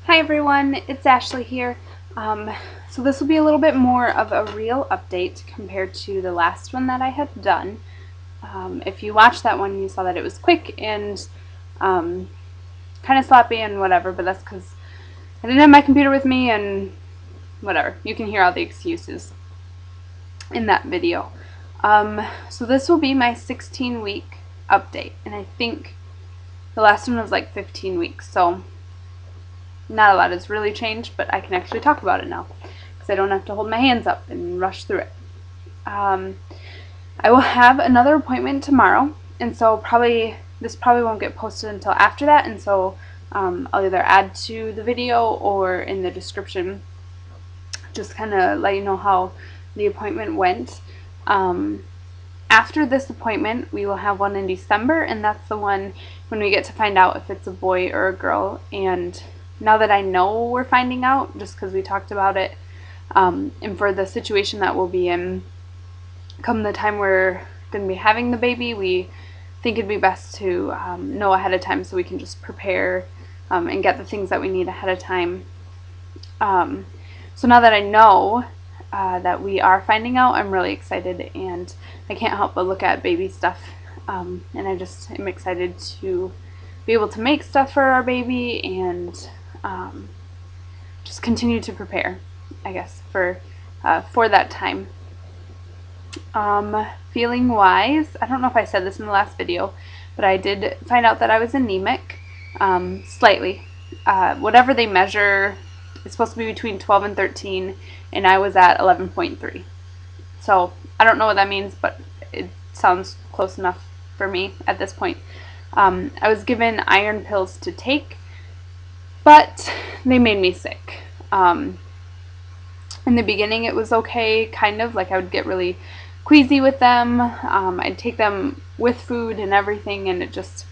Hi everyone, it's Ashley here. So this will be a little bit more of a real update compared to the last one that I had done. If you watched that one, you saw that it was quick and kind of sloppy and whatever, but that's because I didn't have my computer with me and whatever. You can hear all the excuses in that video. So this will be my 16-week update, and I think the last one was like 15 weeks, so not a lot has really changed, but I can actually talk about it now because I don't have to hold my hands up and rush through it. I will have another appointment tomorrow, and so this probably won't get posted until after that, and so I'll either add to the video or in the description just kind of let you know how the appointment went. After this appointment, we will have one in December, and that's the one when we get to find out if it's a boy or a girl. And now that I know we're finding out, just because we talked about it, and for the situation that we'll be in come the time we're going to be having the baby, we think it'd be best to know ahead of time so we can just prepare and get the things that we need ahead of time. So now that I know that we are finding out, I'm really excited, and I can't help but look at baby stuff, and I just am excited to be able to make stuff for our baby and just continue to prepare, I guess, for that time. Feeling wise, I don't know if I said this in the last video, but I did find out that I was anemic, slightly. Whatever they measure, it's supposed to be between 12 and 13, and I was at 11.3. So I don't know what that means, but it sounds close enough for me at this point. I was given iron pills to take, but they made me sick. In the beginning it was okay, kind of, like I would get really queasy with them. I'd take them with food and everything, and it just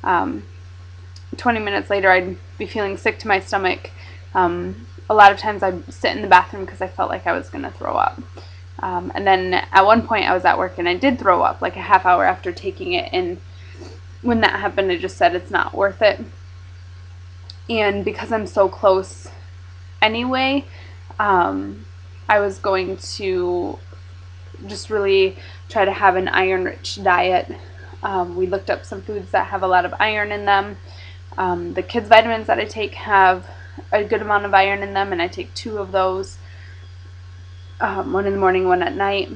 20 minutes later I'd be feeling sick to my stomach. A lot of times I'd sit in the bathroom because I felt like I was going to throw up. And then at one point I was at work and I did throw up like a half hour after taking it, and when that happened I just said it's not worth it. And because I'm so close anyway, I was going to just really try to have an iron-rich diet. We looked up some foods that have a lot of iron in them. The kids' vitamins that I take have a good amount of iron in them, and I take 2 of those, one in the morning, one at night.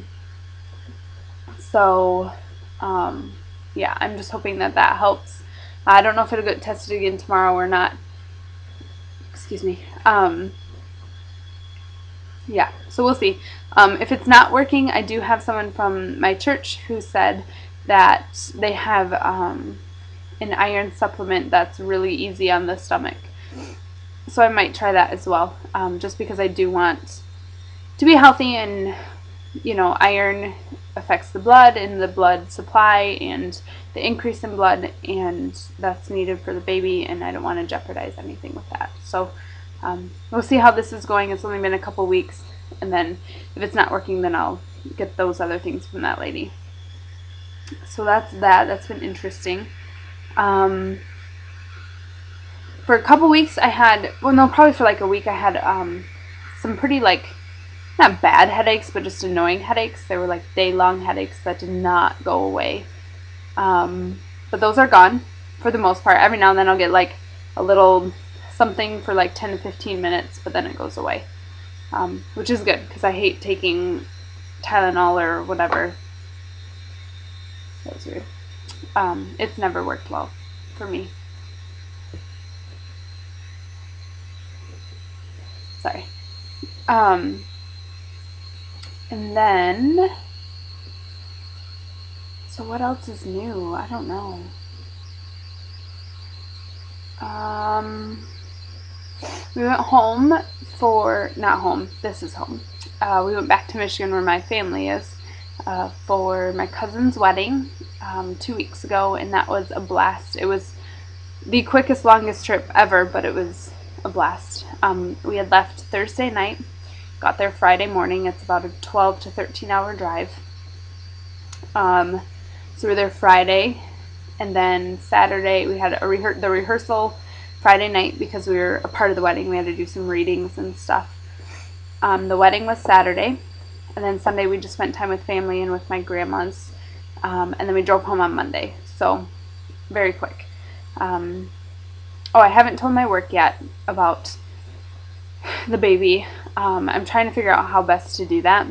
So yeah, I'm just hoping that that helps. I don't know if it'll get tested again tomorrow or not. Excuse me. Yeah, so we'll see. If it's not working, I do have someone from my church who said that they have an iron supplement that's really easy on the stomach. So I might try that as well, just because I do want to be healthy, and you know, iron affects the blood and the blood supply and the increase in blood, and that's needed for the baby, and I don't want to jeopardize anything with that. So we'll see how this is going. It's only been a couple weeks, and then if it's not working, then I'll get those other things from that lady. So that's that. That's been interesting. For a couple weeks I had, well no, probably for like a week I had some pretty, like, not bad headaches, but just annoying headaches. They were like day-long headaches that did not go away. But those are gone for the most part. Every now and then I'll get like a little something for like 10 to 15 minutes, but then it goes away, which is good because I hate taking Tylenol or whatever. That was weird. It's never worked well for me. Sorry. And then, so what else is new? I don't know. We went home for, not home, this is home. We went back to Michigan where my family is for my cousin's wedding 2 weeks ago, and that was a blast. It was the quickest, longest trip ever, but it was a blast. We had left Thursday night, got there Friday morning. It's about a 12 to 13 hour drive. So we were there Friday, and then Saturday we had the rehearsal Friday night because we were a part of the wedding. We had to do some readings and stuff. The wedding was Saturday, and then Sunday we just spent time with family and with my grandma's, and then we drove home on Monday. So very quick. Oh, I haven't told my work yet about the baby. I'm trying to figure out how best to do that.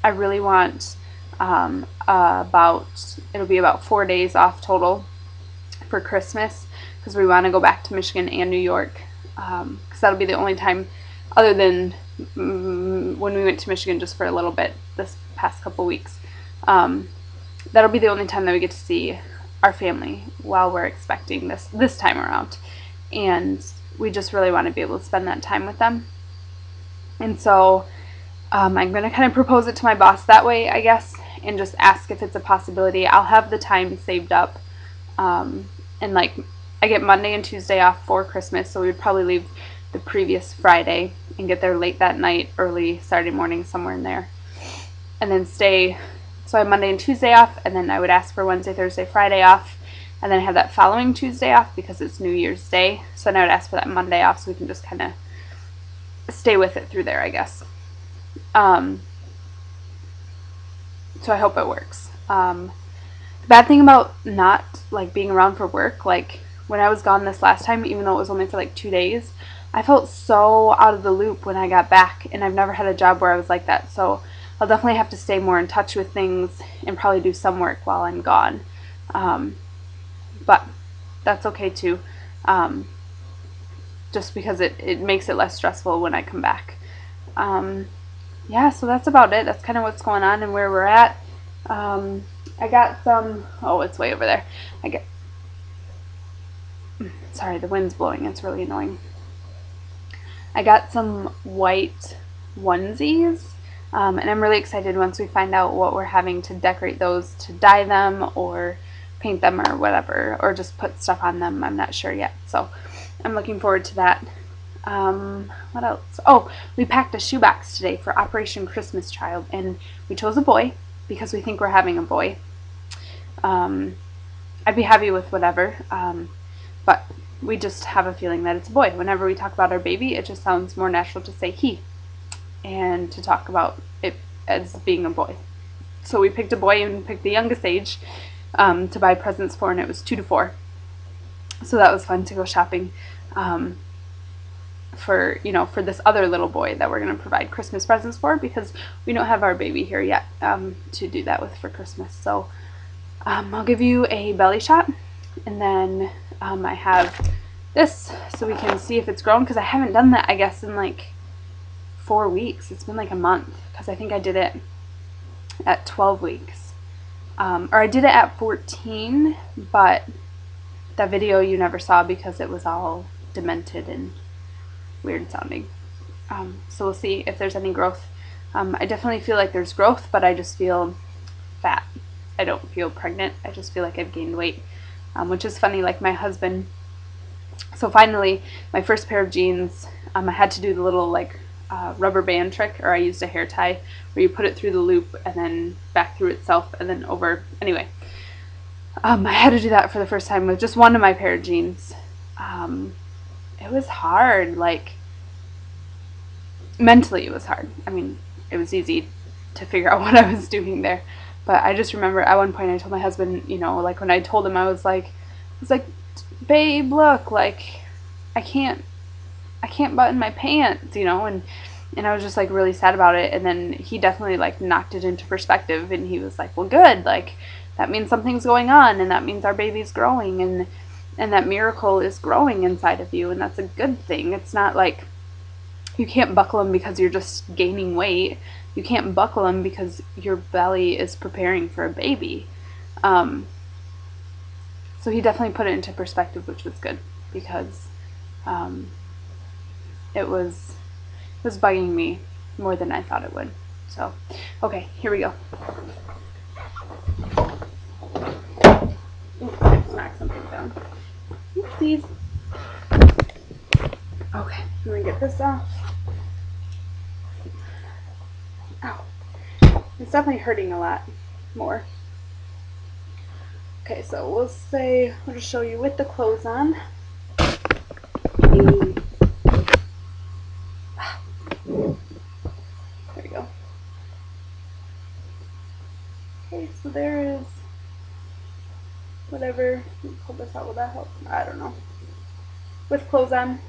I really want it'll be about 4 days off total for Christmas, because we want to go back to Michigan and New York, because that'll be the only time, other than when we went to Michigan just for a little bit this past couple weeks, that'll be the only time that we get to see our family while we're expecting this time around, and we just really want to be able to spend that time with them. And so I'm going to kind of propose it to my boss that way, I guess, and just ask if it's a possibility. I'll have the time saved up, and like I get Monday and Tuesday off for Christmas, so we would probably leave the previous Friday and get there late that night, early Saturday morning, somewhere in there, and then stay. So I have Monday and Tuesday off, and then I would ask for Wednesday, Thursday, Friday off, and then I have that following Tuesday off because it's New Year's Day. So then I would ask for that Monday off so we can just kind of stay with it through there, I guess. So I hope it works. The bad thing about not like being around for work, like when I was gone this last time, even though it was only for like 2 days, I felt so out of the loop when I got back, and I've never had a job where I was like that. So I'll definitely have to stay more in touch with things and probably do some work while I'm gone. But that's okay too, just because it makes it less stressful when I come back. Yeah, so that's about it. That's kind of what's going on and where we're at. I got some, oh, it's way over there. Sorry, the wind's blowing. It's really annoying. I got some white onesies, and I'm really excited once we find out what we're having to decorate those, to dye them or paint them or whatever, or just put stuff on them. I'm not sure yet, so I'm looking forward to that. What else? Oh, we packed a shoebox today for Operation Christmas Child, and we chose a boy because we think we're having a boy. I'd be happy with whatever, but we just have a feeling that it's a boy. Whenever we talk about our baby, it just sounds more natural to say he and to talk about it as being a boy. So we picked a boy and picked the youngest age to buy presents for, and it was 2 to 4. So that was fun to go shopping for this other little boy that we're going to provide Christmas presents for, because we don't have our baby here yet to do that with for Christmas. So I'll give you a belly shot, and then I have this so we can see if it's grown, because I haven't done that, I guess, in like 4 weeks. It's been like a month, because I think I did it at 12 weeks, or I did it at 14, but that video you never saw because it was all demented and weird sounding. So we'll see if there's any growth. I definitely feel like there's growth, but I just feel fat. I don't feel pregnant. I just feel like I've gained weight, which is funny, like my husband. So finally, my first pair of jeans, I had to do the little like rubber band trick, or I used a hair tie where you put it through the loop and then back through itself and then over. Anyway, I had to do that for the first time with just one of my pair of jeans. It was hard, like mentally it was hard. I mean, it was easy to figure out what I was doing there, but I just remember at one point I told my husband, like when I told him, I was like, babe, look, like I can't button my pants, and I was just like really sad about it. And then he definitely like knocked it into perspective, and he was like, well, good, like that means something's going on, and that means our baby's growing, and that miracle is growing inside of you, and that's a good thing. It's not like you can't buckle them because you're just gaining weight. You can't buckle them because your belly is preparing for a baby. So he definitely put it into perspective, which was good, because it was bugging me more than I thought it would. So, okay, here we go. Ooh, I smacked something down. Oopsies. Okay, I'm gonna get this off. Ow. It's definitely hurting a lot more. Okay, so we'll just show you with the clothes on. There we go. Okay, so there is whatever. Let me pull this out. Will that help? I don't know. With clothes on.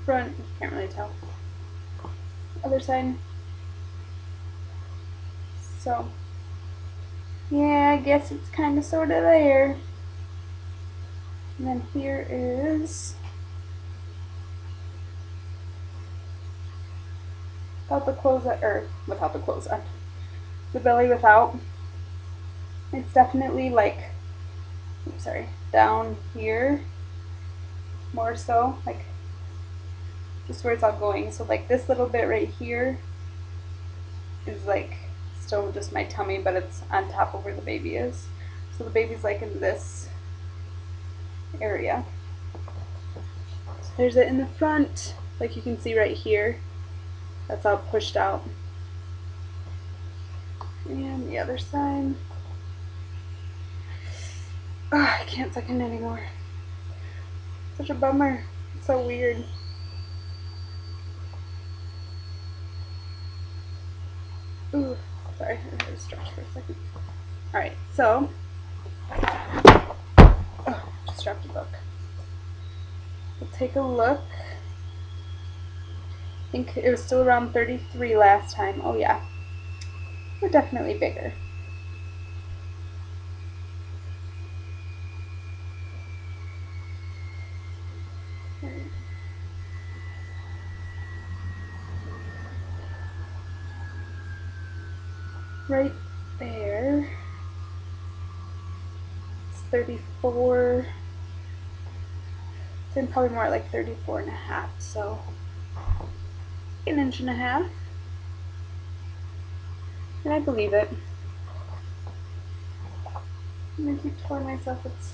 Front, you can't really tell. Other side. So, yeah, I guess it's kind of sort of there. And then here is without the clothes on, or without the clothes on. The belly without. It's definitely like, I'm sorry, down here more so, like just where it's all going. So like this little bit right here is like still just my tummy, but it's on top of where the baby is. So the baby's like in this area. So there's it in the front, like you can see right here. That's all pushed out. And the other side. Oh, I can't suck in anymore. Such a bummer. It's so weird. Ooh, sorry, I had to stretch for a second. Alright, so just dropped a book. We'll take a look. I think it was still around 33 last time. Oh yeah, we're definitely bigger. Right there, it's 34. It's probably more like 34 and a half, so an inch and a half. And I believe it. I'm gonna keep telling myself it's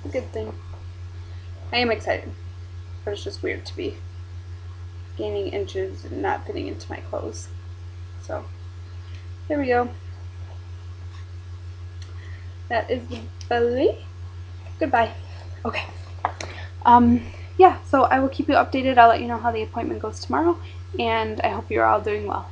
a good thing. I am excited, but it's just weird to be gaining inches and not fitting into my clothes. So there we go. That is the belly. Goodbye. Okay. Yeah, so I will keep you updated. I'll let you know how the appointment goes tomorrow, and I hope you're all doing well.